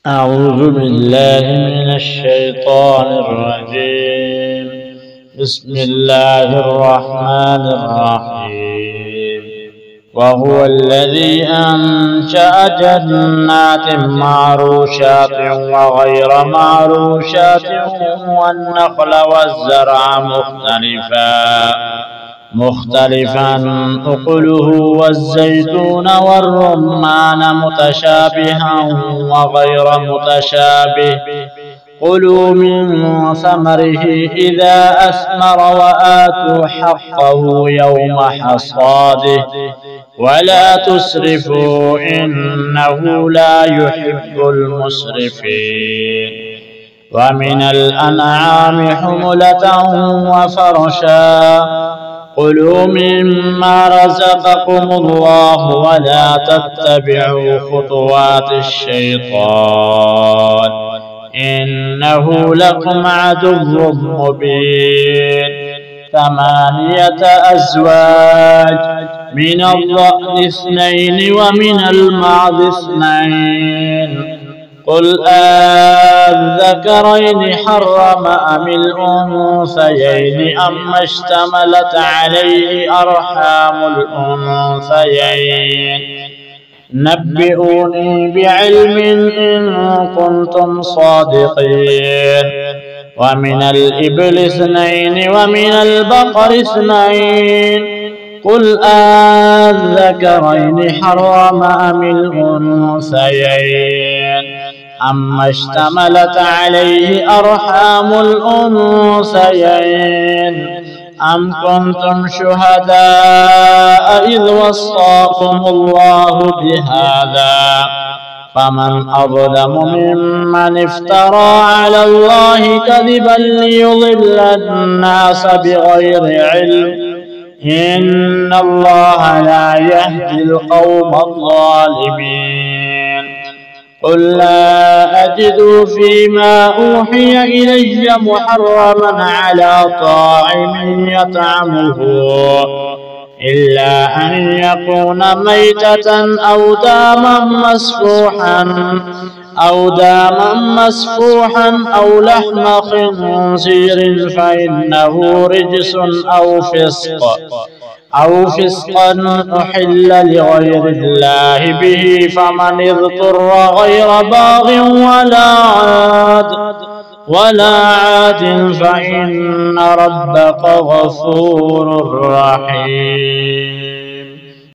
أعوذ بالله من الشيطان الرجيم. بسم الله الرحمن الرحيم. وهو الذي أنشأ جنات معروشات وغير معروشات والنخل والزرع مختلفا أكله والزيتون والرمان متشابها وغير متشابه كلوا من ثمره إذا أثمر وآتوا حقه يوم حصاده ولا تسرفوا إنه لا يحب المسرفين. ومن الأنعام حملة وفرشا كلوا مما رزقكم الله ولا تتبعوا خطوات الشيطان إنه لكم عدو مبين. 8 أزواج من الضأن 2 ومن المعز 2 قل الذكرين حرم أم الأنثيين أما اشتملت عليه أرحام الأنثيين نبئوني بعلم إن كنتم صادقين. ومن الإبل 2 ومن البقر 2 قل الذكرين حرم أم الأنثيين أما اشتملت عليه أرحام الأنثيين أم كنتم شهداء إذ وصاكم الله بهذا فمن أظلم ممن افترى على الله كذبا ليضل الناس بغير علم إن الله لا يهدي القوم الظالمين. قل لا أجد فيما أوحي إلي محرما على طاعم يطعمه إلا أن يكون ميتة أو داما مسفوحا أو لحم خنزير فإنه رجس أو فسقا أحل لغير الله به فمن اضطر غير باغ ولا عاد فإن ربك غفور رحيم.